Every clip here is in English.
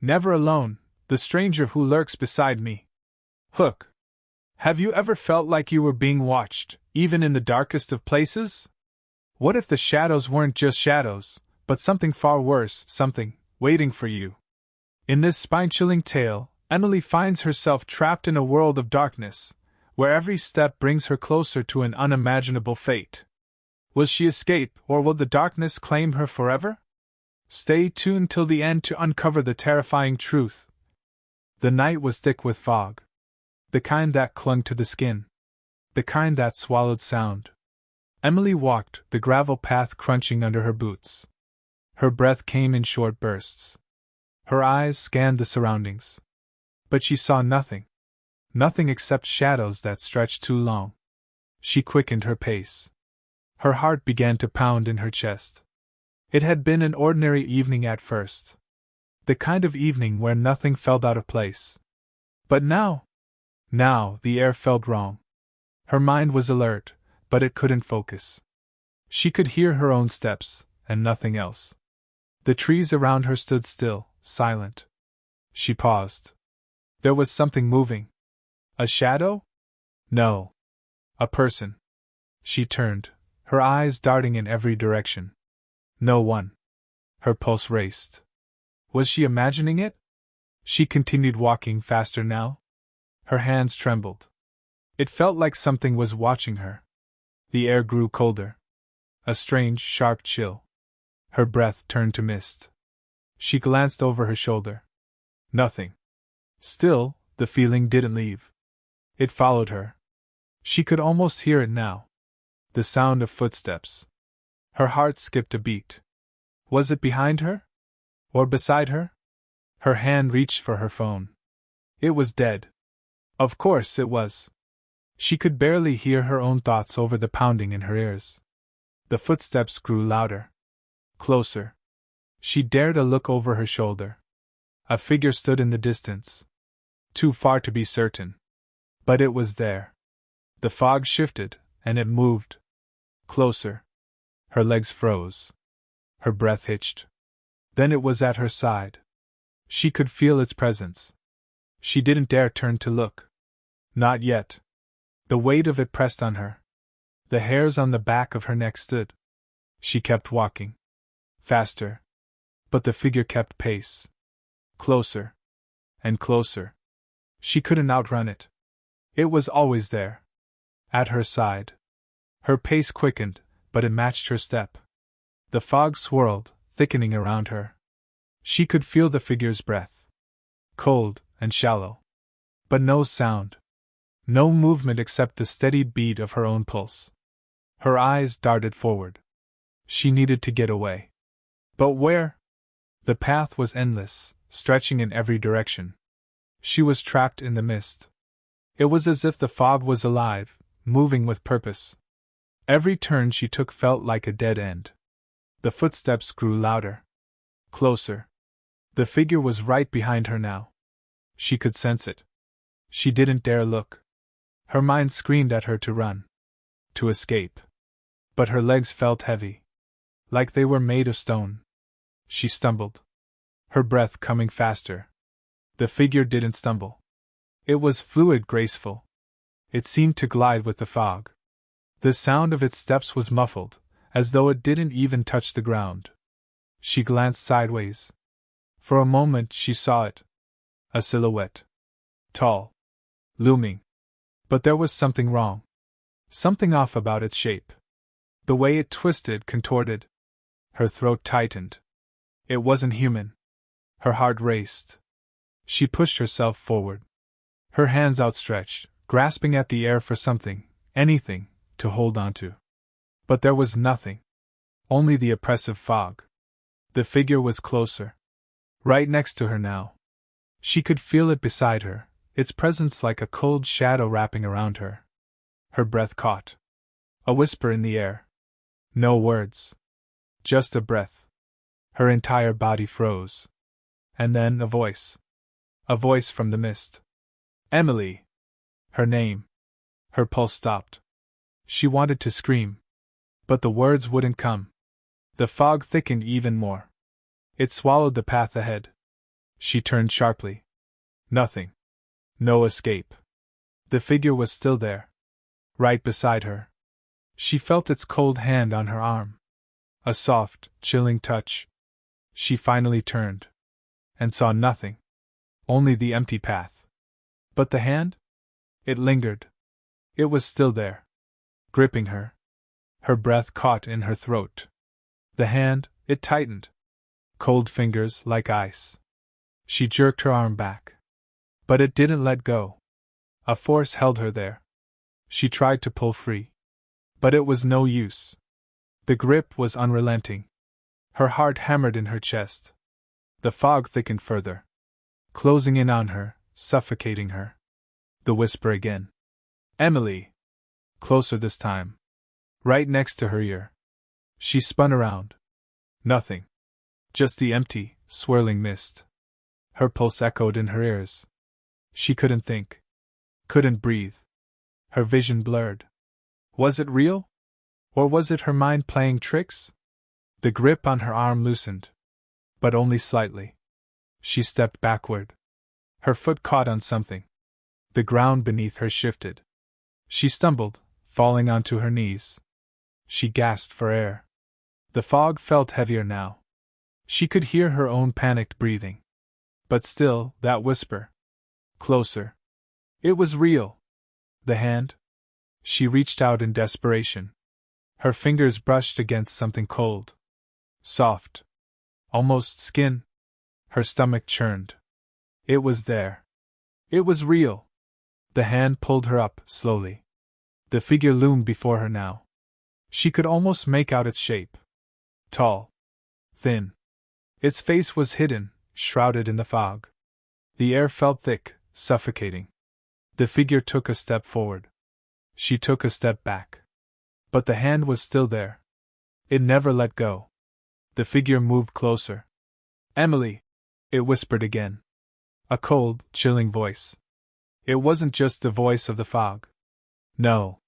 Never alone, the stranger who lurks beside me. Hook. Have you ever felt like you were being watched, even in the darkest of places? What if the shadows weren't just shadows, but something far worse, something waiting for you? In this spine-chilling tale, Emily finds herself trapped in a world of darkness, where every step brings her closer to an unimaginable fate. Will she escape, or will the darkness claim her forever? Stay tuned till the end to uncover the terrifying truth. The night was thick with fog. The kind that clung to the skin. The kind that swallowed sound. Emily walked, the gravel path crunching under her boots. Her breath came in short bursts. Her eyes scanned the surroundings. But she saw nothing. Nothing except shadows that stretched too long. She quickened her pace. Her heart began to pound in her chest. It had been an ordinary evening at first. The kind of evening where nothing felt out of place. But now the air felt wrong. Her mind was alert, but it couldn't focus. She could hear her own steps, and nothing else. The trees around her stood still, silent. She paused. There was something moving. A shadow? No. A person. She turned, her eyes darting in every direction. No one. Her pulse raced. Was she imagining it? She continued walking faster now. Her hands trembled. It felt like something was watching her. The air grew colder. A strange, sharp chill. Her breath turned to mist. She glanced over her shoulder. Nothing. Still, the feeling didn't leave. It followed her. She could almost hear it now. The sound of footsteps. Her heart skipped a beat. Was it behind her? Or beside her? Her hand reached for her phone. It was dead. Of course it was. She could barely hear her own thoughts over the pounding in her ears. The footsteps grew louder. Closer. She dared a look over her shoulder. A figure stood in the distance. Too far to be certain. But it was there. The fog shifted, and it moved. Closer. Her legs froze. Her breath hitched. Then it was at her side. She could feel its presence. She didn't dare turn to look. Not yet. The weight of it pressed on her. The hairs on the back of her neck stood. She kept walking. Faster. But the figure kept pace. Closer. And closer. She couldn't outrun it. It was always there. At her side. Her pace quickened, but it matched her step. The fog swirled, thickening around her. She could feel the figure's breath. Cold and shallow. But no sound. No movement except the steady beat of her own pulse. Her eyes darted forward. She needed to get away. But where? The path was endless, stretching in every direction. She was trapped in the mist. It was as if the fog was alive, moving with purpose. Every turn she took felt like a dead end. The footsteps grew louder. Closer. The figure was right behind her now. She could sense it. She didn't dare look. Her mind screamed at her to run. To escape. But her legs felt heavy. Like they were made of stone. She stumbled. Her breath coming faster. The figure didn't stumble. It was fluid, graceful. It seemed to glide with the fog. The sound of its steps was muffled, as though it didn't even touch the ground. She glanced sideways. For a moment she saw it. A silhouette. Tall. Looming. But there was something wrong. Something off about its shape. The way it twisted, contorted. Her throat tightened. It wasn't human. Her heart raced. She pushed herself forward. Her hands outstretched, grasping at the air for something, anything, to hold on to. But there was nothing. Only the oppressive fog. The figure was closer. Right next to her now. She could feel it beside her, its presence like a cold shadow wrapping around her. Her breath caught. A whisper in the air. No words. Just a breath. Her entire body froze. And then a voice. A voice from the mist. Emily! Her name. Her pulse stopped. She wanted to scream. But the words wouldn't come. The fog thickened even more. It swallowed the path ahead. She turned sharply. Nothing. No escape. The figure was still there. Right beside her. She felt its cold hand on her arm. A soft, chilling touch. She finally turned. And saw nothing. Only the empty path. But the hand? It lingered. It was still there. Gripping her. Her breath caught in her throat. The hand, it tightened. Cold fingers like ice. She jerked her arm back. But it didn't let go. A force held her there. She tried to pull free. But it was no use. The grip was unrelenting. Her heart hammered in her chest. The fog thickened further. Closing in on her, suffocating her. The whisper again. Emily! Closer this time. Right next to her ear. She spun around. Nothing. Just the empty, swirling mist. Her pulse echoed in her ears. She couldn't think. Couldn't breathe. Her vision blurred. Was it real? Or was it her mind playing tricks? The grip on her arm loosened. But only slightly. She stepped backward. Her foot caught on something. The ground beneath her shifted. She stumbled, falling onto her knees. She gasped for air. The fog felt heavier now. She could hear her own panicked breathing. But still, that whisper. Closer. It was real. The hand? She reached out in desperation. Her fingers brushed against something cold. Soft. Almost skin. Her stomach churned. It was there. It was real. The hand pulled her up, slowly. The figure loomed before her now. She could almost make out its shape. Tall. Thin. Its face was hidden, shrouded in the fog. The air felt thick, suffocating. The figure took a step forward. She took a step back. But the hand was still there. It never let go. The figure moved closer. Emily! It whispered again. A cold, chilling voice. It wasn't just the voice of the fog. No.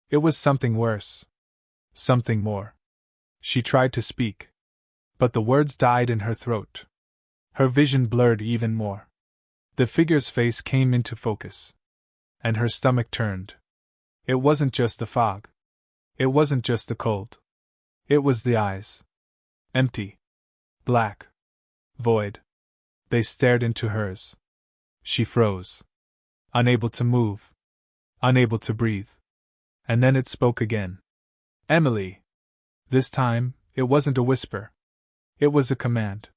It was something worse. Something more. She tried to speak. But the words died in her throat. Her vision blurred even more. The figure's face came into focus. And her stomach turned. It wasn't just the fog. It wasn't just the cold. It was the eyes. Empty. Black. Void. They stared into hers. She froze. Unable to move. Unable to breathe. And then it spoke again. Emily! This time, it wasn't a whisper. It was a command.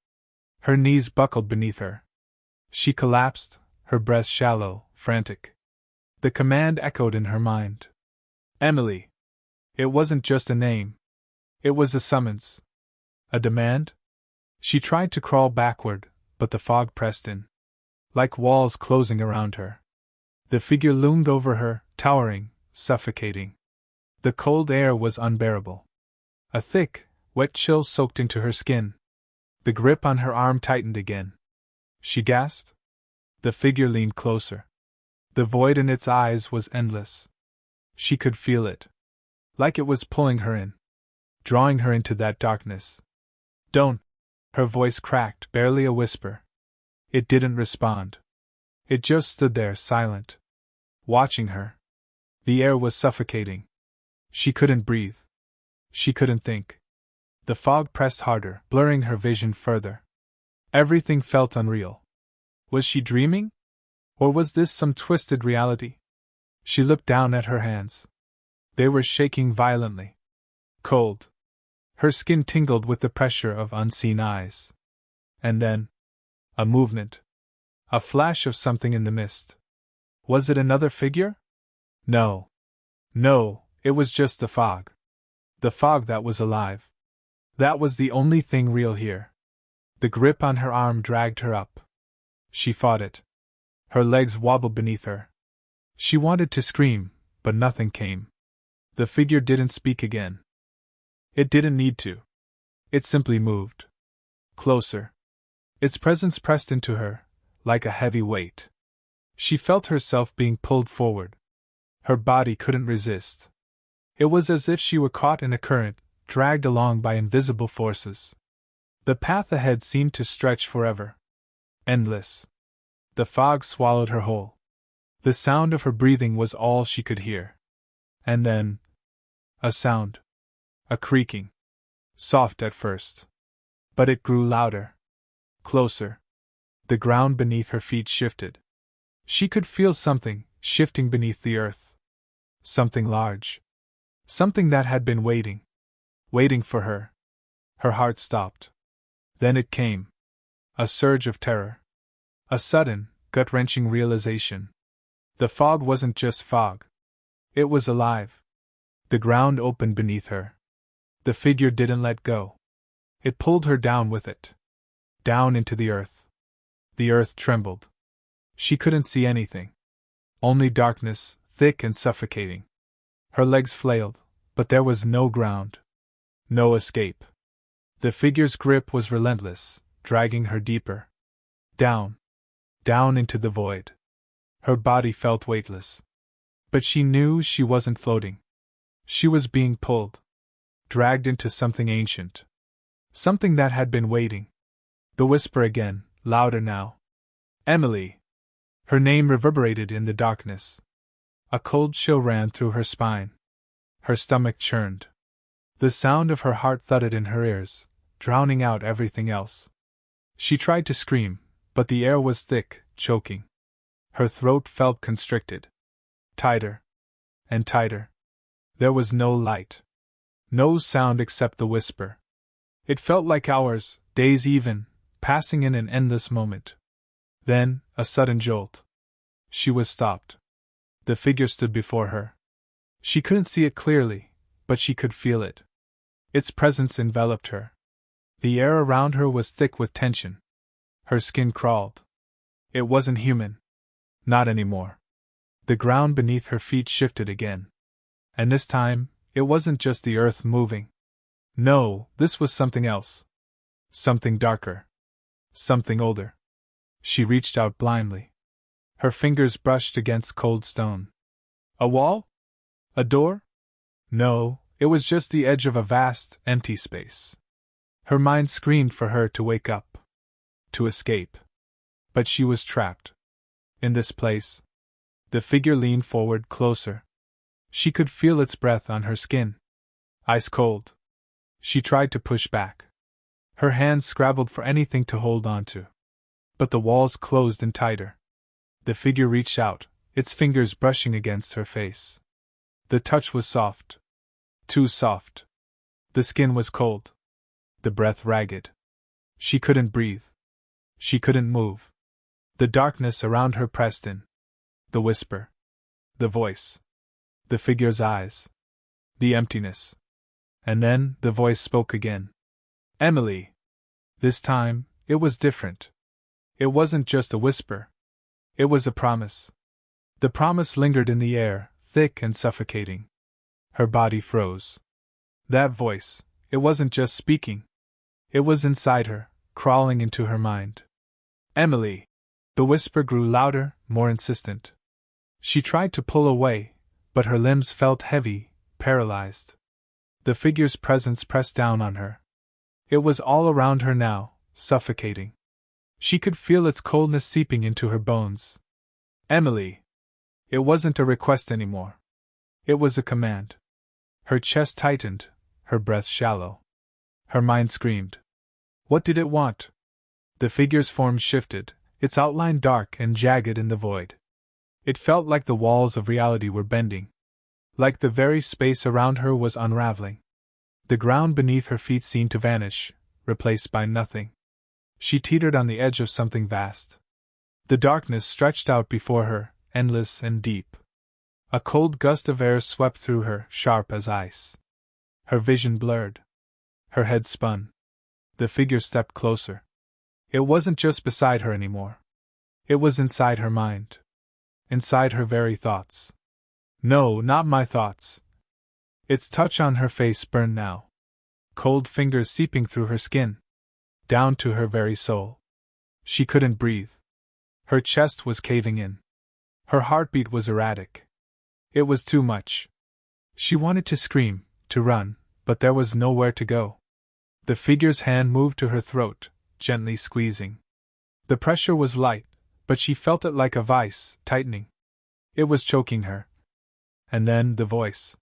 Her knees buckled beneath her. She collapsed, her breath shallow, frantic. The command echoed in her mind. Emily! It wasn't just a name. It was a summons. A demand? She tried to crawl backward, but the fog pressed in. Like walls closing around her. The figure loomed over her, towering, suffocating. The cold air was unbearable. A thick, wet chill soaked into her skin. The grip on her arm tightened again. She gasped. The figure leaned closer. The void in its eyes was endless. She could feel it. Like it was pulling her in. Drawing her into that darkness. Don't! Her voice cracked, barely a whisper. It didn't respond. It just stood there, silent. Watching her. The air was suffocating. She couldn't breathe. She couldn't think. The fog pressed harder, blurring her vision further. Everything felt unreal. Was she dreaming? Or was this some twisted reality? She looked down at her hands. They were shaking violently. Cold. Her skin tingled with the pressure of unseen eyes. And then, a movement. A flash of something in the mist. Was it another figure? No. No, it was just the fog. The fog that was alive. That was the only thing real here. The grip on her arm dragged her up. She fought it. Her legs wobbled beneath her. She wanted to scream, but nothing came. The figure didn't speak again. It didn't need to. It simply moved. Closer. Its presence pressed into her, like a heavy weight. She felt herself being pulled forward. Her body couldn't resist. It was as if she were caught in a current, dragged along by invisible forces. The path ahead seemed to stretch forever. Endless. The fog swallowed her whole. The sound of her breathing was all she could hear. And then, a sound. A creaking. Soft at first. But it grew louder. Closer. The ground beneath her feet shifted. She could feel something shifting beneath the earth. Something large. Something that had been waiting. Waiting for her. Her heart stopped. Then it came. A surge of terror. A sudden, gut-wrenching realization. The fog wasn't just fog. It was alive. The ground opened beneath her. The figure didn't let go. It pulled her down with it. Down into the earth. The earth trembled. She couldn't see anything. Only darkness, thick and suffocating. Her legs flailed, but there was no ground. No escape. The figure's grip was relentless, dragging her deeper. Down. Down into the void. Her body felt weightless. But she knew she wasn't floating. She was being pulled. Dragged into something ancient. Something that had been waiting. The whisper again, louder now. Emily. Her name reverberated in the darkness. A cold chill ran through her spine. Her stomach churned. The sound of her heart thudded in her ears, drowning out everything else. She tried to scream, but the air was thick, choking. Her throat felt constricted. Tighter. And tighter. There was no light. No sound except the whisper. It felt like hours, days even, passing in an endless moment. Then, a sudden jolt. She was stopped. The figure stood before her. She couldn't see it clearly, but she could feel it. Its presence enveloped her. The air around her was thick with tension. Her skin crawled. It wasn't human. Not anymore. The ground beneath her feet shifted again. And this time, it wasn't just the earth moving. No, this was something else. Something darker. Something older. She reached out blindly. Her fingers brushed against cold stone. A wall? A door? No, it was just the edge of a vast, empty space. Her mind screamed for her to wake up. To escape. But she was trapped. In this place. The figure leaned forward closer. She could feel its breath on her skin. Ice cold. She tried to push back. Her hands scrabbled for anything to hold on to. But the walls closed in tighter. The figure reached out, its fingers brushing against her face. The touch was soft. Too soft. The skin was cold. The breath ragged. She couldn't breathe. She couldn't move. The darkness around her pressed in. The whisper. The voice. The figure's eyes. The emptiness. And then the voice spoke again. Emily. This time, it was different. It wasn't just a whisper. It was a promise. The promise lingered in the air, thick and suffocating. Her body froze. That voice, it wasn't just speaking. It was inside her, crawling into her mind. Emily. The whisper grew louder, more insistent. She tried to pull away, but her limbs felt heavy, paralyzed. The figure's presence pressed down on her. It was all around her now, suffocating. She could feel its coldness seeping into her bones. Emily. It wasn't a request anymore. It was a command. Her chest tightened, her breath shallow. Her mind screamed. What did it want? The figure's form shifted, its outline dark and jagged in the void. It felt like the walls of reality were bending. Like the very space around her was unraveling. The ground beneath her feet seemed to vanish, replaced by nothing. She teetered on the edge of something vast. The darkness stretched out before her, endless and deep. A cold gust of air swept through her, sharp as ice. Her vision blurred. Her head spun. The figure stepped closer. It wasn't just beside her anymore. It was inside her mind. Inside her very thoughts. No, not my thoughts. Its touch on her face burned now. Cold fingers seeping through her skin. Down to her very soul. She couldn't breathe. Her chest was caving in. Her heartbeat was erratic. It was too much. She wanted to scream, to run, but there was nowhere to go. The figure's hand moved to her throat, gently squeezing. The pressure was light, but she felt it like a vice, tightening. It was choking her. And then the voice.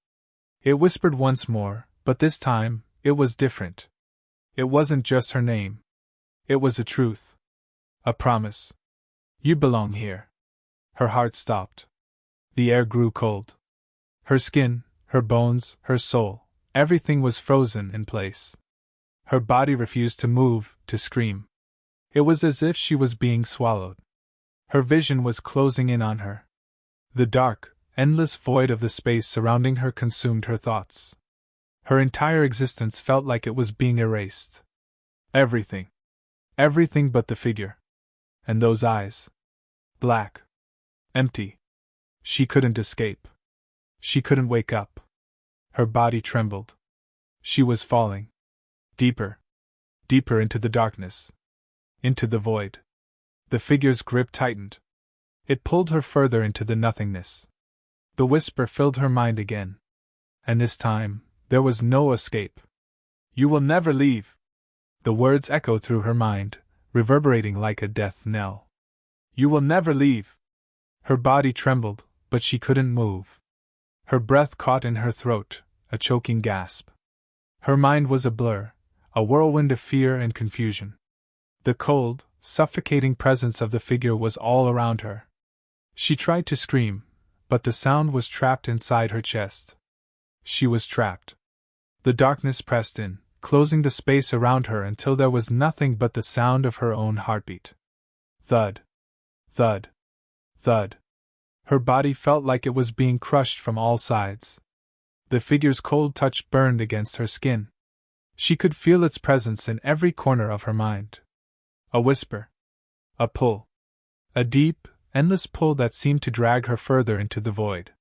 It whispered once more, but this time, it was different. It wasn't just her name. It was a truth. A promise. You belong here. Her heart stopped. The air grew cold. Her skin, her bones, her soul, everything was frozen in place. Her body refused to move, to scream. It was as if she was being swallowed. Her vision was closing in on her. The dark, endless void of the space surrounding her consumed her thoughts. Her entire existence felt like it was being erased. Everything. Everything but the figure. And those eyes. Black. Empty. She couldn't escape. She couldn't wake up. Her body trembled. She was falling. Deeper. Deeper into the darkness. Into the void. The figure's grip tightened. It pulled her further into the nothingness. The whisper filled her mind again. And this time, there was no escape. You will never leave. The words echoed through her mind, reverberating like a death knell. You will never leave. Her body trembled, but she couldn't move. Her breath caught in her throat, a choking gasp. Her mind was a blur, a whirlwind of fear and confusion. The cold, suffocating presence of the figure was all around her. She tried to scream, but the sound was trapped inside her chest. She was trapped. The darkness pressed in, closing the space around her until there was nothing but the sound of her own heartbeat. Thud. Thud. Thud. Her body felt like it was being crushed from all sides. The figure's cold touch burned against her skin. She could feel its presence in every corner of her mind. A whisper. A pull. A deep, endless pull that seemed to drag her further into the void.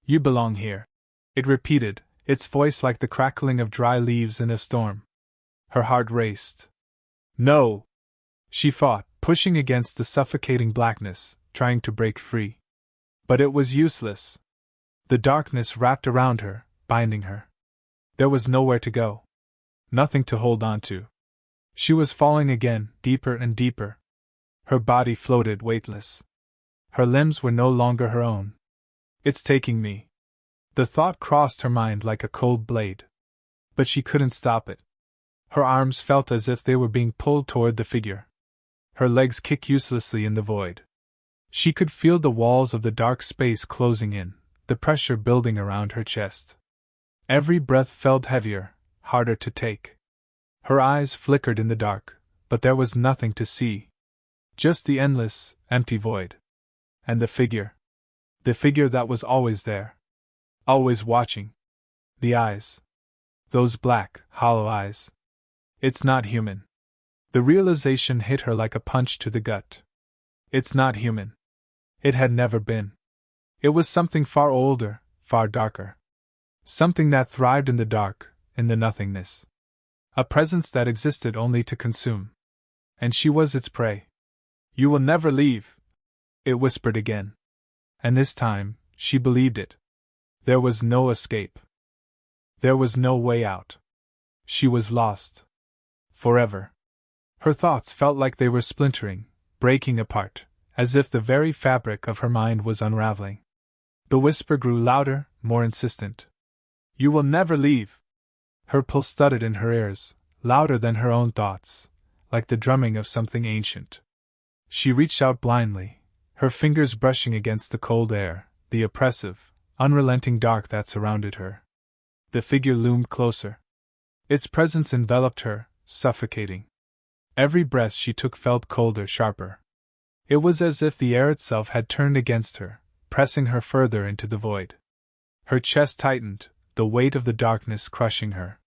You belong here. It repeated, its voice like the crackling of dry leaves in a storm. Her heart raced. No! She fought, pushing against the suffocating blackness, trying to break free. But it was useless. The darkness wrapped around her, binding her. There was nowhere to go. Nothing to hold on to. She was falling again, deeper and deeper. Her body floated weightless. Her limbs were no longer her own. It's taking me. The thought crossed her mind like a cold blade. But she couldn't stop it. Her arms felt as if they were being pulled toward the figure. Her legs kicked uselessly in the void. She could feel the walls of the dark space closing in, the pressure building around her chest. Every breath felt heavier, harder to take. Her eyes flickered in the dark, but there was nothing to see. Just the endless, empty void. And the figure. The figure that was always there. Always watching. The eyes. Those black, hollow eyes. It's not human. The realization hit her like a punch to the gut. It's not human. It had never been. It was something far older, far darker. Something that thrived in the dark, in the nothingness. A presence that existed only to consume. And she was its prey. You will never leave, it whispered again. And this time, she believed it. There was no escape. There was no way out. She was lost. Forever. Her thoughts felt like they were splintering, breaking apart, as if the very fabric of her mind was unraveling. The whisper grew louder, more insistent. You will never leave. Her pulse thudded in her ears, louder than her own thoughts, like the drumming of something ancient. She reached out blindly, her fingers brushing against the cold air, the oppressive, unrelenting dark that surrounded her. The figure loomed closer. Its presence enveloped her, suffocating. Every breath she took felt colder, sharper. It was as if the air itself had turned against her, pressing her further into the void. Her chest tightened, the weight of the darkness crushing her.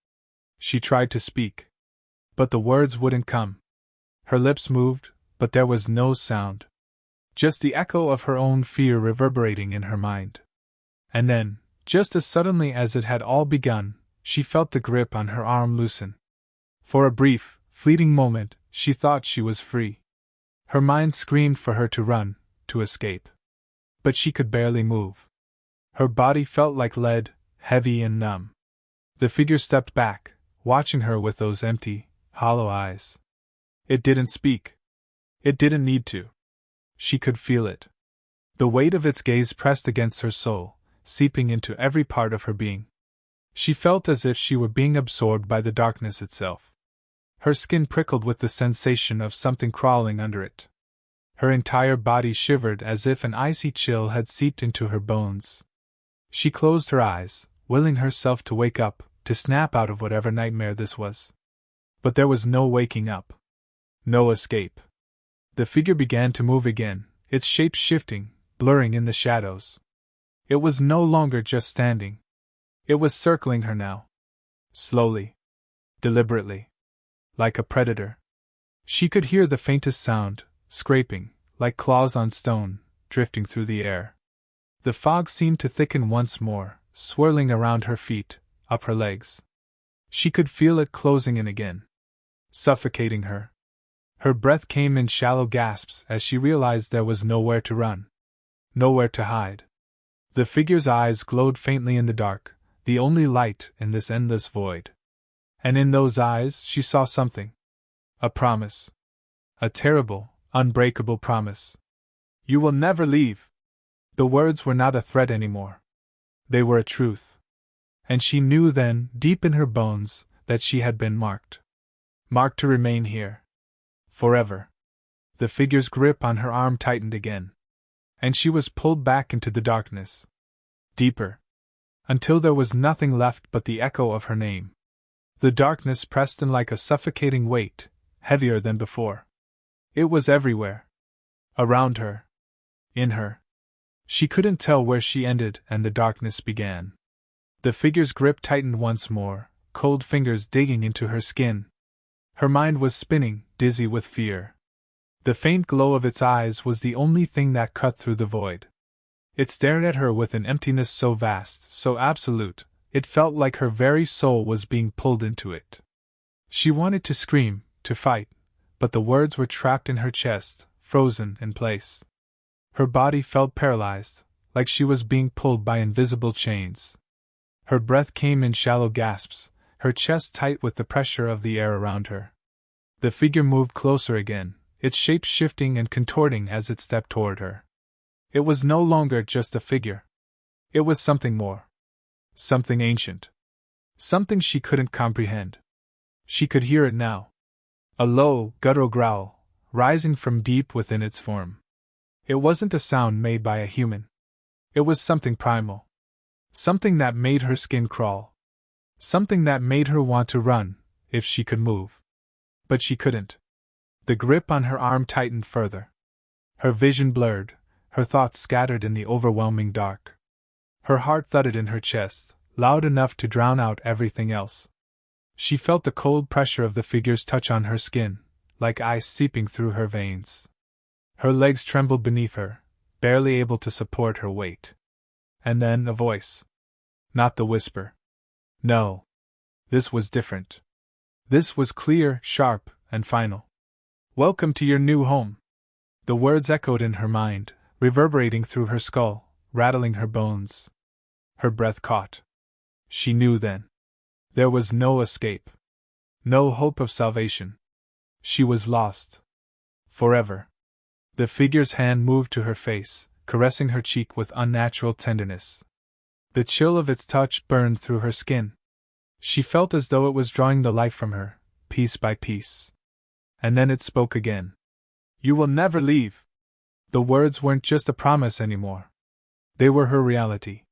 She tried to speak. But the words wouldn't come. Her lips moved, but there was no sound. Just the echo of her own fear reverberating in her mind. And then, just as suddenly as it had all begun, she felt the grip on her arm loosen. For a brief, fleeting moment, she thought she was free. Her mind screamed for her to run, to escape. But she could barely move. Her body felt like lead, heavy and numb. The figure stepped back, watching her with those empty, hollow eyes. It didn't speak. It didn't need to. She could feel it. The weight of its gaze pressed against her soul, seeping into every part of her being. She felt as if she were being absorbed by the darkness itself. Her skin prickled with the sensation of something crawling under it. Her entire body shivered as if an icy chill had seeped into her bones. She closed her eyes, willing herself to wake up, to snap out of whatever nightmare this was. But there was no waking up. No escape. The figure began to move again, its shape shifting, blurring in the shadows. It was no longer just standing. It was circling her now. Slowly. Deliberately. Like a predator. She could hear the faintest sound, scraping, like claws on stone, drifting through the air. The fog seemed to thicken once more, swirling around her feet, up her legs. She could feel it closing in again. Suffocating her. Her breath came in shallow gasps as she realized there was nowhere to run. Nowhere to hide. The figure's eyes glowed faintly in the dark, the only light in this endless void. And in those eyes she saw something. A promise. A terrible, unbreakable promise. You will never leave. The words were not a threat anymore. They were a truth. And she knew then, deep in her bones, that she had been marked. Marked to remain here. Forever. The figure's grip on her arm tightened again. And she was pulled back into the darkness. Deeper. Until there was nothing left but the echo of her name. The darkness pressed in like a suffocating weight, heavier than before. It was everywhere. Around her. In her. She couldn't tell where she ended and the darkness began. The figure's grip tightened once more, cold fingers digging into her skin. Her mind was spinning, dizzy with fear. The faint glow of its eyes was the only thing that cut through the void. It stared at her with an emptiness so vast, so absolute, it felt like her very soul was being pulled into it. She wanted to scream, to fight, but the words were trapped in her chest, frozen in place. Her body felt paralyzed, like she was being pulled by invisible chains. Her breath came in shallow gasps, her chest tight with the pressure of the air around her. The figure moved closer again, its shape shifting and contorting as it stepped toward her. It was no longer just a figure. It was something more. Something ancient. Something she couldn't comprehend. She could hear it now. A low, guttural growl, rising from deep within its form. It wasn't a sound made by a human. It was something primal. Something that made her skin crawl. Something that made her want to run, if she could move. But she couldn't. The grip on her arm tightened further. Her vision blurred, her thoughts scattered in the overwhelming dark. Her heart thudded in her chest, loud enough to drown out everything else. She felt the cold pressure of the figure's touch on her skin, like ice seeping through her veins. Her legs trembled beneath her, barely able to support her weight. And then a voice. Not the whisper. No. This was different. This was clear, sharp, and final. Welcome to your new home. The words echoed in her mind, reverberating through her skull, rattling her bones. Her breath caught. She knew then. There was no escape. No hope of salvation. She was lost. Forever. The figure's hand moved to her face, caressing her cheek with unnatural tenderness. The chill of its touch burned through her skin. She felt as though it was drawing the life from her, piece by piece. And then it spoke again. You will never leave. The words weren't just a promise anymore. They were her reality.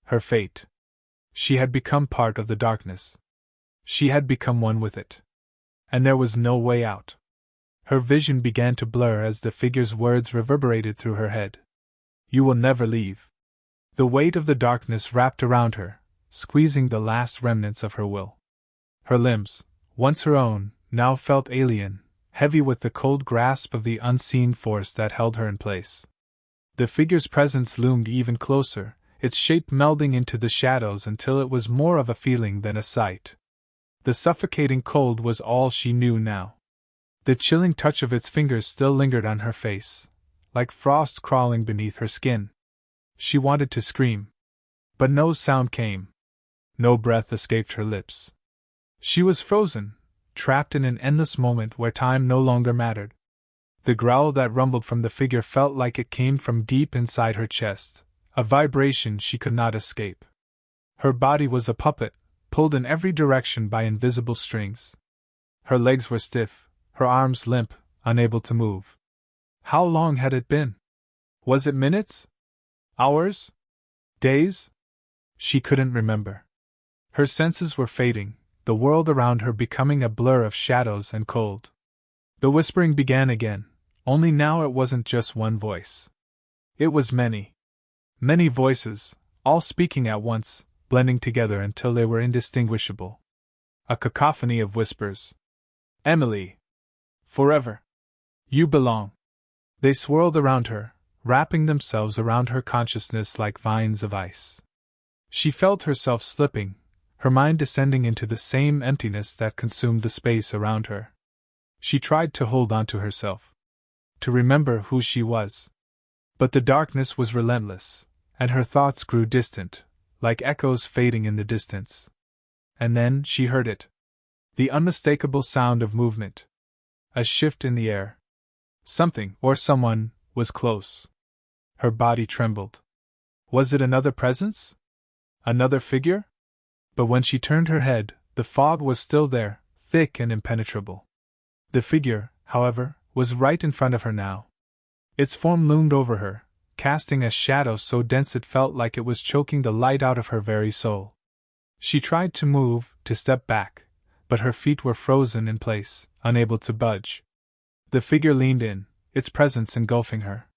Her fate. She had become part of the darkness. She had become one with it. And there was no way out. Her vision began to blur as the figure's words reverberated through her head. You will never leave. The weight of the darkness wrapped around her, squeezing the last remnants of her will. Her limbs, once her own, now felt alien, heavy with the cold grasp of the unseen force that held her in place. The figure's presence loomed even closer, its shape melding into the shadows until it was more of a feeling than a sight. The suffocating cold was all she knew now. The chilling touch of its fingers still lingered on her face, like frost crawling beneath her skin. She wanted to scream. But no sound came. No breath escaped her lips. She was frozen, trapped in an endless moment where time no longer mattered. The growl that rumbled from the figure felt like it came from deep inside her chest, a vibration she could not escape. Her body was a puppet, pulled in every direction by invisible strings. Her legs were stiff, her arms limp, unable to move. How long had it been? Was it minutes? Hours? Days? She couldn't remember. Her senses were fading, the world around her becoming a blur of shadows and cold. The whispering began again, only now it wasn't just one voice. It was many. Many voices, all speaking at once, blending together until they were indistinguishable. A cacophony of whispers. Emily! Forever! You belong! They swirled around her, wrapping themselves around her consciousness like vines of ice. She felt herself slipping, her mind descending into the same emptiness that consumed the space around her. She tried to hold on to herself, to remember who she was. But the darkness was relentless, and her thoughts grew distant, like echoes fading in the distance. And then she heard it. The unmistakable sound of movement. A shift in the air. Something, or someone, was close. Her body trembled. Was it another presence? Another figure? But when she turned her head, the fog was still there, thick and impenetrable. The figure, however, was right in front of her now. Its form loomed over her, casting a shadow so dense it felt like it was choking the light out of her very soul. She tried to move, to step back, but her feet were frozen in place, unable to budge. The figure leaned in, its presence engulfing her.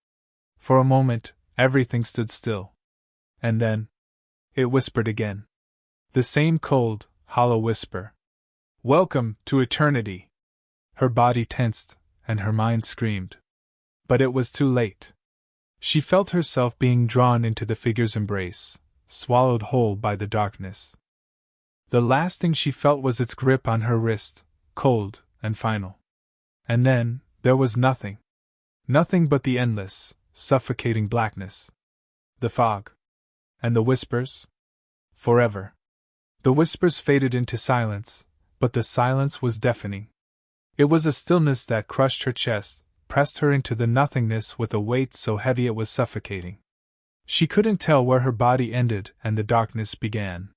For a moment, everything stood still. And then, it whispered again. The same cold, hollow whisper. Welcome to eternity. Her body tensed, and her mind screamed. But it was too late. She felt herself being drawn into the figure's embrace, swallowed whole by the darkness. The last thing she felt was its grip on her wrist, cold and final. And then, there was nothing. Nothing but the endless, suffocating blackness. The fog. And the whispers? Forever. The whispers faded into silence, but the silence was deafening. It was a stillness that crushed her chest, pressed her into the nothingness with a weight so heavy it was suffocating. She couldn't tell where her body ended and the darkness began.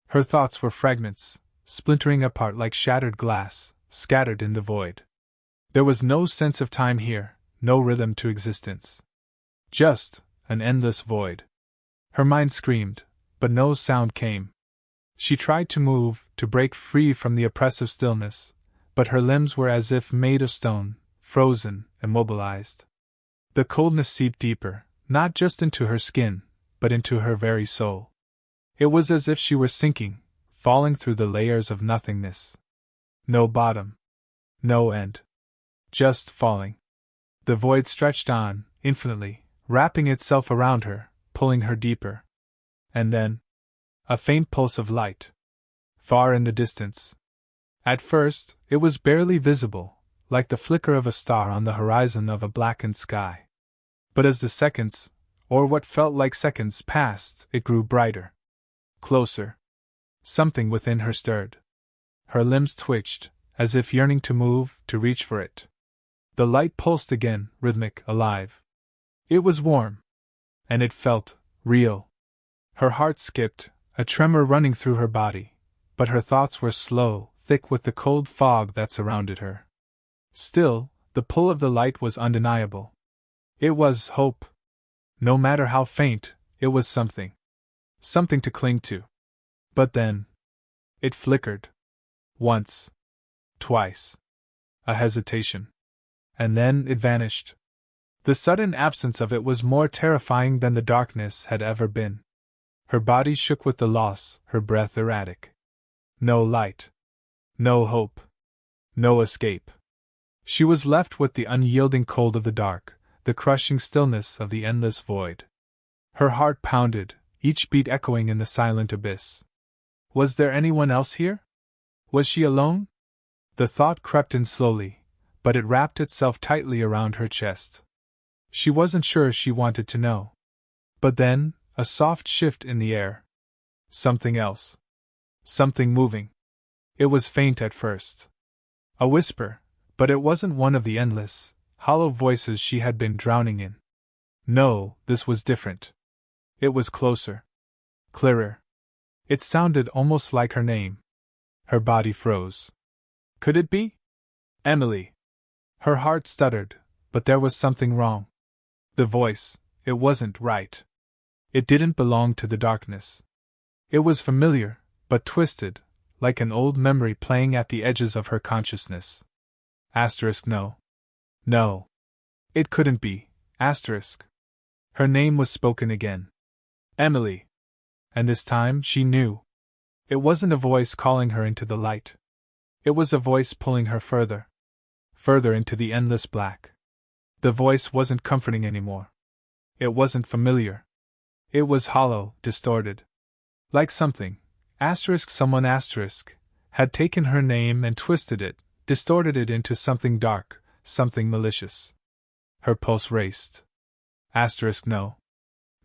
Her thoughts were fragments, splintering apart like shattered glass, scattered in the void. There was no sense of time here, no rhythm to existence. Just an endless void. Her mind screamed, but no sound came. She tried to move, to break free from the oppressive stillness, but her limbs were as if made of stone, frozen, immobilized. The coldness seeped deeper, not just into her skin, but into her very soul. It was as if she were sinking, falling through the layers of nothingness. No bottom. No end. Just falling. The void stretched on, infinitely, wrapping itself around her, pulling her deeper. And then, a faint pulse of light. Far in the distance. At first, it was barely visible, like the flicker of a star on the horizon of a blackened sky. But as the seconds, or what felt like seconds, passed, it grew brighter. Closer. Something within her stirred. Her limbs twitched, as if yearning to move, to reach for it. The light pulsed again, rhythmic, alive. It was warm. And it felt real. Her heart skipped, a tremor running through her body, but her thoughts were slow, thick with the cold fog that surrounded her. Still, the pull of the light was undeniable. It was hope. No matter how faint, it was something. Something to cling to. But then, it flickered. Once. Twice. A hesitation. And then it vanished. The sudden absence of it was more terrifying than the darkness had ever been. Her body shook with the loss, her breath erratic. No light. No hope. No escape. She was left with the unyielding cold of the dark, the crushing stillness of the endless void. Her heart pounded, each beat echoing in the silent abyss. Was there anyone else here? Was she alone? The thought crept in slowly, but it wrapped itself tightly around her chest. She wasn't sure she wanted to know. But then, a soft shift in the air. Something else. Something moving. It was faint at first. A whisper, but it wasn't one of the endless, hollow voices she had been drowning in. No, this was different. It was closer. Clearer. It sounded almost like her name. Her body froze. Could it be? Emily. Her heart stuttered, but there was something wrong. The voice, it wasn't right. It didn't belong to the darkness. It was familiar, but twisted, like an old memory playing at the edges of her consciousness. No. No. It couldn't be. Her name was spoken again. Emily. And this time she knew. It wasn't a voice calling her into the light. It was a voice pulling her further. Further into the endless black. The voice wasn't comforting anymore. It wasn't familiar. It was hollow, distorted. Like something, someone had taken her name and twisted it, distorted it into something dark, something malicious. Her pulse raced. No.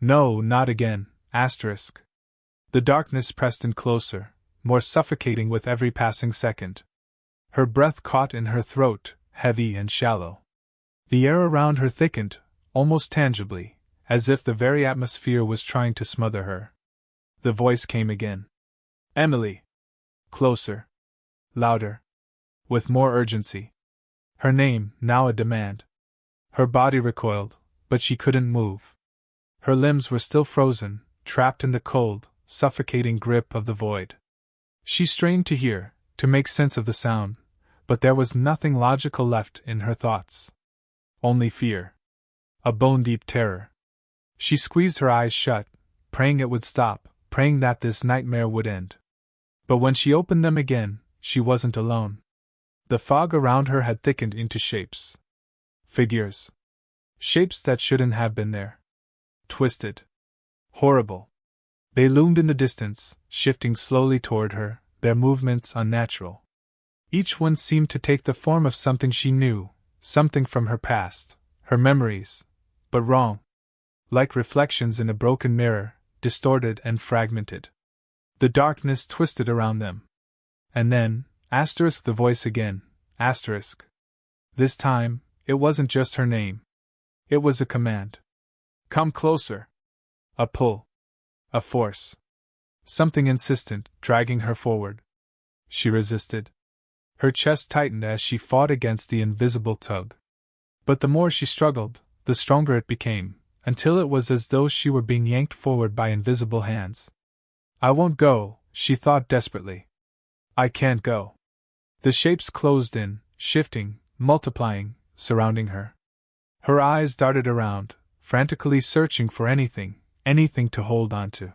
No, not again, The darkness pressed in closer, more suffocating with every passing second. Her breath caught in her throat, heavy and shallow. The air around her thickened, almost tangibly, as if the very atmosphere was trying to smother her. The voice came again. Emily. Closer. Louder. With more urgency. Her name, now a demand. Her body recoiled, but she couldn't move. Her limbs were still frozen, trapped in the cold, suffocating grip of the void. She strained to hear, to make sense of the sound, but there was nothing logical left in her thoughts. Only fear. A bone-deep terror. She squeezed her eyes shut, praying it would stop, praying that this nightmare would end. But when she opened them again, she wasn't alone. The fog around her had thickened into shapes. Figures. Shapes that shouldn't have been there. Twisted. Horrible. They loomed in the distance, shifting slowly toward her, their movements unnatural. Each one seemed to take the form of something she knew, something from her past, her memories, but wrong. Like reflections in a broken mirror, distorted and fragmented. The darkness twisted around them. And then, the voice again, This time, it wasn't just her name. It was a command. Come closer. A pull. A force. Something insistent, dragging her forward. She resisted. Her chest tightened as she fought against the invisible tug. But the more she struggled, the stronger it became, until it was as though she were being yanked forward by invisible hands. I won't go, she thought desperately. I can't go. The shapes closed in, shifting, multiplying, surrounding her. Her eyes darted around, frantically searching for anything to hold on to.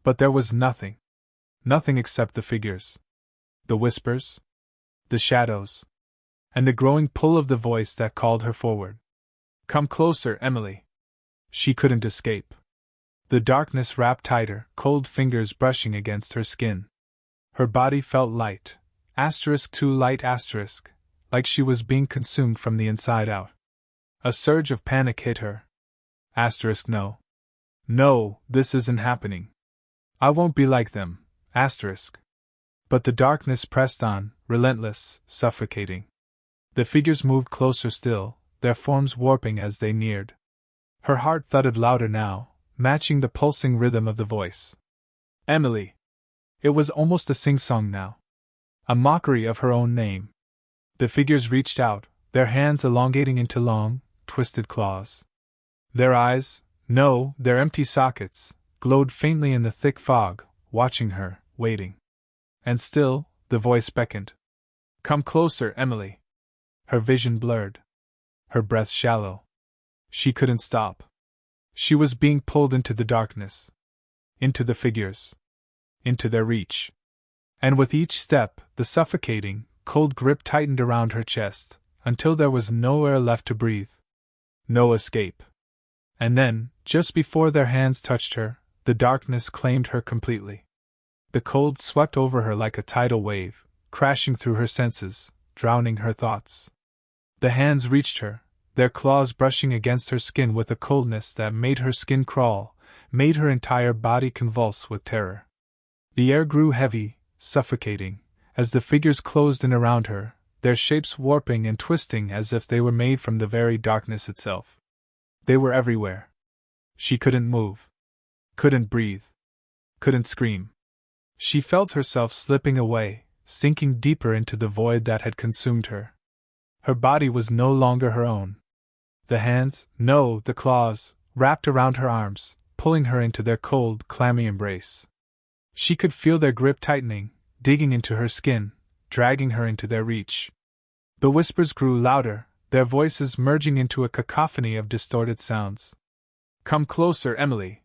But there was nothing. Nothing except the figures. The whispers. The shadows. And the growing pull of the voice that called her forward. Come closer, Emily. She couldn't escape. The darkness wrapped tighter, cold fingers brushing against her skin. Her body felt light, too light, like she was being consumed from the inside out. A surge of panic hit her. No. No, this isn't happening. I won't be like them, But the darkness pressed on, relentless, suffocating. The figures moved closer still, their forms warping as they neared. Her heart thudded louder now, matching the pulsing rhythm of the voice. Emily. It was almost a sing-song now. A mockery of her own name. The figures reached out, their hands elongating into long, twisted claws. Their eyes, their empty sockets, glowed faintly in the thick fog, watching her, waiting. And still, the voice beckoned. Come closer, Emily. Her vision blurred. Her breath shallow. She couldn't stop. She was being pulled into the darkness. Into the figures. Into their reach. And with each step, the suffocating, cold grip tightened around her chest, until there was no air left to breathe. No escape. And then, just before their hands touched her, the darkness claimed her completely. The cold swept over her like a tidal wave, crashing through her senses, drowning her thoughts. The hands reached her, their claws brushing against her skin with a coldness that made her skin crawl, made her entire body convulse with terror. The air grew heavy, suffocating, as the figures closed in around her, their shapes warping and twisting as if they were made from the very darkness itself. They were everywhere. She couldn't move. Couldn't breathe. Couldn't scream. She felt herself slipping away, sinking deeper into the void that had consumed her. Her body was no longer her own. The hands, no, the claws, wrapped around her arms, pulling her into their cold, clammy embrace. She could feel their grip tightening, digging into her skin, dragging her into their reach. The whispers grew louder, their voices merging into a cacophony of distorted sounds. "Come closer, Emily."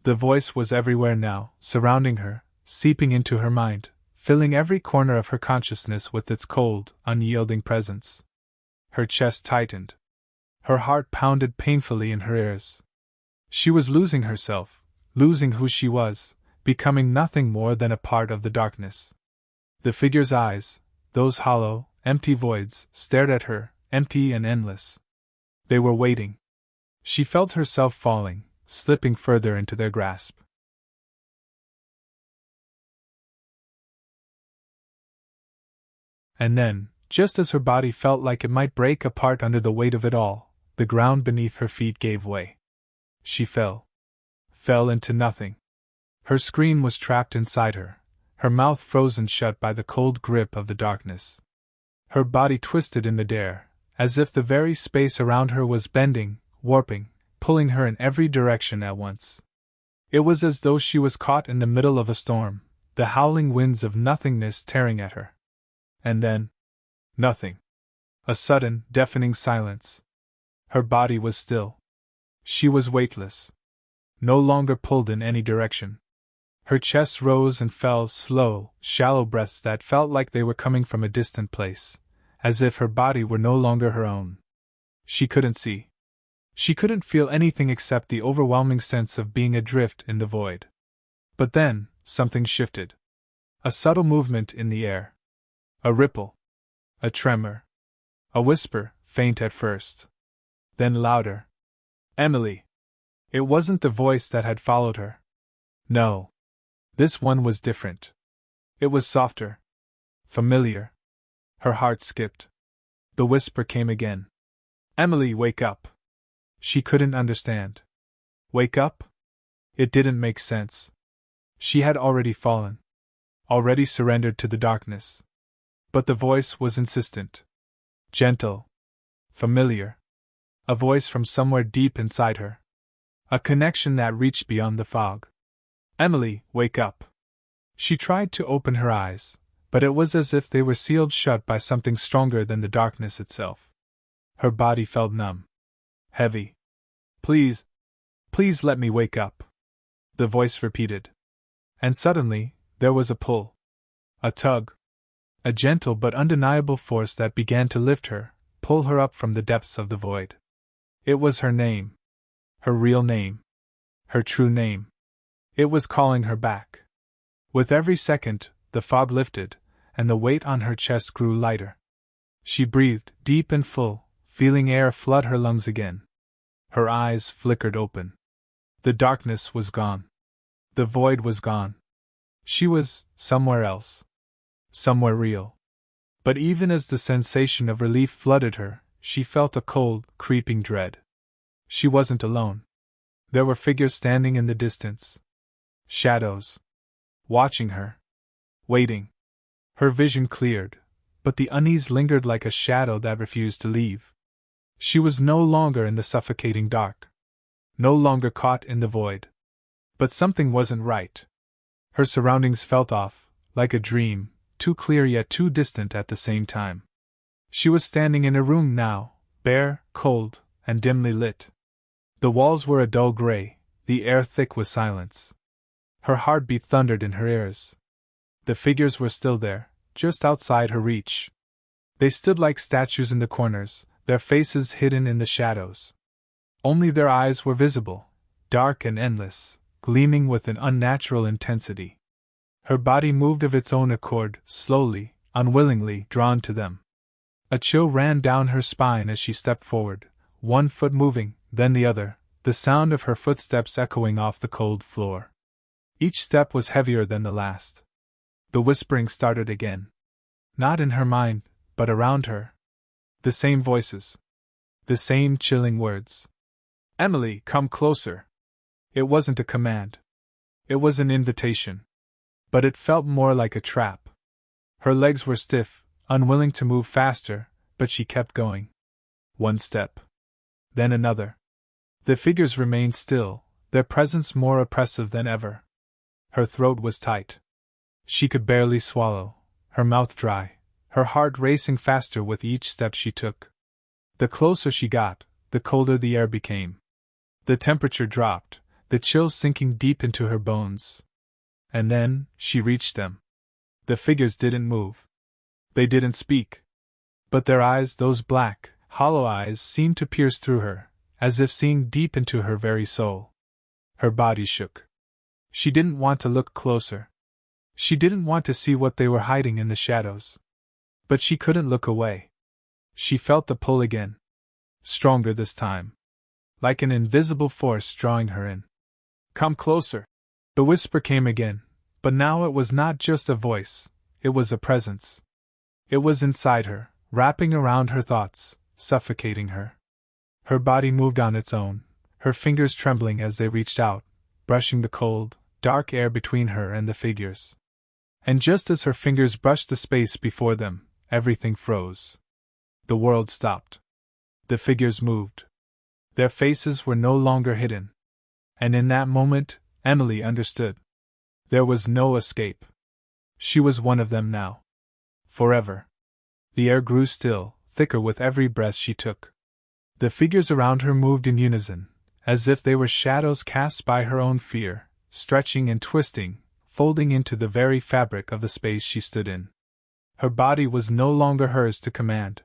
The voice was everywhere now, surrounding her, seeping into her mind, filling every corner of her consciousness with its cold, unyielding presence. Her chest tightened. Her heart pounded painfully in her ears. She was losing herself, losing who she was, becoming nothing more than a part of the darkness. The figure's eyes, those hollow, empty voids, stared at her, empty and endless. They were waiting. She felt herself falling, slipping further into their grasp. And then, just as her body felt like it might break apart under the weight of it all, the ground beneath her feet gave way. She fell into nothing. Her scream was trapped inside her, her mouth frozen shut by the cold grip of the darkness. Her body twisted in midair, as if the very space around her was bending, warping, pulling her in every direction at once. It was as though she was caught in the middle of a storm, the howling winds of nothingness tearing at her. And then, nothing. A sudden, deafening silence. Her body was still. She was weightless. No longer pulled in any direction. Her chest rose and fell, slow, shallow breaths that felt like they were coming from a distant place, as if her body were no longer her own. She couldn't see. She couldn't feel anything except the overwhelming sense of being adrift in the void. But then, something shifted. A subtle movement in the air. A ripple. A tremor. A whisper, faint at first. Then louder. "Emily." It wasn't the voice that had followed her. No. This one was different. It was softer. Familiar. Her heart skipped. The whisper came again. "Emily, wake up." She couldn't understand. Wake up? It didn't make sense. She had already fallen. Already surrendered to the darkness. But the voice was insistent. Gentle. Familiar. A voice from somewhere deep inside her. A connection that reached beyond the fog. "Emily, wake up." She tried to open her eyes, but it was as if they were sealed shut by something stronger than the darkness itself. Her body felt numb. Heavy. "Please, please let me wake up," the voice repeated. And suddenly, there was a pull. A tug. A gentle but undeniable force that began to lift her, pull her up from the depths of the void. It was her name. Her real name. Her true name. It was calling her back. With every second, the fog lifted, and the weight on her chest grew lighter. She breathed deep and full, feeling air flood her lungs again. Her eyes flickered open. The darkness was gone. The void was gone. She was somewhere else. Somewhere real. But even as the sensation of relief flooded her, she felt a cold, creeping dread. She wasn't alone. There were figures standing in the distance. Shadows. Watching her. Waiting. Her vision cleared, but the unease lingered like a shadow that refused to leave. She was no longer in the suffocating dark. No longer caught in the void. But something wasn't right. Her surroundings felt off, like a dream, too clear yet too distant at the same time. She was standing in a room now, bare, cold, and dimly lit. The walls were a dull gray, the air thick with silence. Her heartbeat thundered in her ears. The figures were still there, just outside her reach. They stood like statues in the corners, their faces hidden in the shadows. Only their eyes were visible, dark and endless, gleaming with an unnatural intensity. Her body moved of its own accord, slowly, unwillingly, drawn to them. A chill ran down her spine as she stepped forward, one foot moving, then the other, the sound of her footsteps echoing off the cold floor. Each step was heavier than the last. The whispering started again. Not in her mind, but around her, the same voices. The same chilling words. "Emily, come closer." It wasn't a command. It was an invitation. But it felt more like a trap. Her legs were stiff, unwilling to move faster, but she kept going. One step. Then another. The figures remained still, their presence more oppressive than ever. Her throat was tight. She could barely swallow, her mouth dry, her heart racing faster with each step she took. The closer she got, the colder the air became. The temperature dropped, the chill sinking deep into her bones. And then, she reached them. The figures didn't move. They didn't speak. But their eyes, those black, hollow eyes, seemed to pierce through her, as if seeing deep into her very soul. Her body shook. She didn't want to look closer. She didn't want to see what they were hiding in the shadows. But she couldn't look away. She felt the pull again. Stronger this time. Like an invisible force drawing her in. "Come closer." The whisper came again, but now it was not just a voice, it was a presence. It was inside her, wrapping around her thoughts, suffocating her. Her body moved on its own, her fingers trembling as they reached out, brushing the cold, dark air between her and the figures. And just as her fingers brushed the space before them, everything froze. The world stopped. The figures moved. Their faces were no longer hidden. And in that moment, Emily understood. There was no escape. She was one of them now. Forever. The air grew still, thicker with every breath she took. The figures around her moved in unison, as if they were shadows cast by her own fear, stretching and twisting, folding into the very fabric of the space she stood in. Her body was no longer hers to command.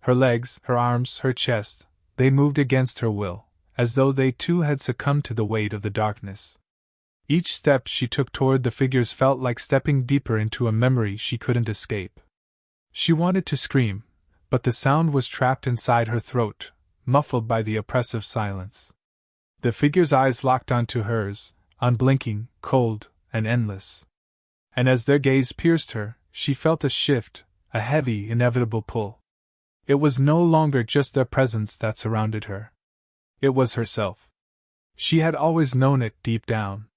Her legs, her arms, her chest, they moved against her will, as though they too had succumbed to the weight of the darkness. Each step she took toward the figures felt like stepping deeper into a memory she couldn't escape. She wanted to scream, but the sound was trapped inside her throat, muffled by the oppressive silence. The figure's eyes locked onto hers, unblinking, cold, and endless. And as their gaze pierced her, she felt a shift, a heavy, inevitable pull. It was no longer just their presence that surrounded her. It was herself. She had always known it deep down.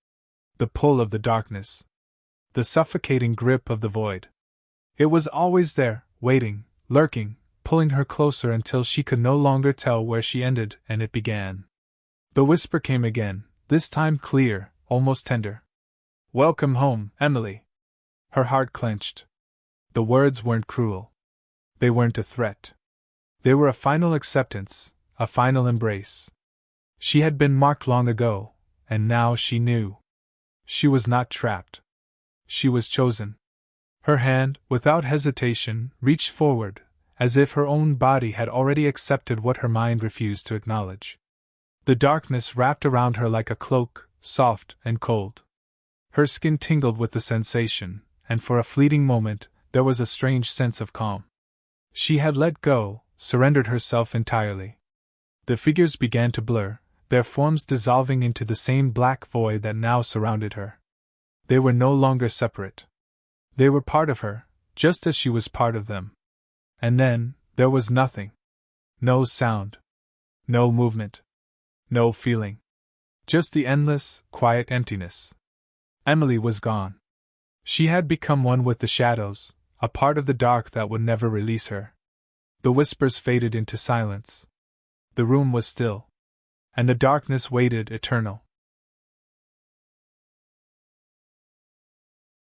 The pull of the darkness. The suffocating grip of the void. It was always there, waiting, lurking, pulling her closer until she could no longer tell where she ended and it began. The whisper came again, this time clear, almost tender. "Welcome home, Emily." Her heart clenched. The words weren't cruel. They weren't a threat. They were a final acceptance, a final embrace. She had been marked long ago, and now she knew. She was not trapped. She was chosen. Her hand, without hesitation, reached forward, as if her own body had already accepted what her mind refused to acknowledge. The darkness wrapped around her like a cloak, soft and cold. Her skin tingled with the sensation, and for a fleeting moment, there was a strange sense of calm. She had let go, surrendered herself entirely. The figures began to blur, their forms dissolving into the same black void that now surrounded her. They were no longer separate. They were part of her, just as she was part of them. And then, there was nothing. No sound. No movement. No feeling. Just the endless, quiet emptiness. Emily was gone. She had become one with the shadows, a part of the dark that would never release her. The whispers faded into silence. The room was still. And the darkness waited eternal.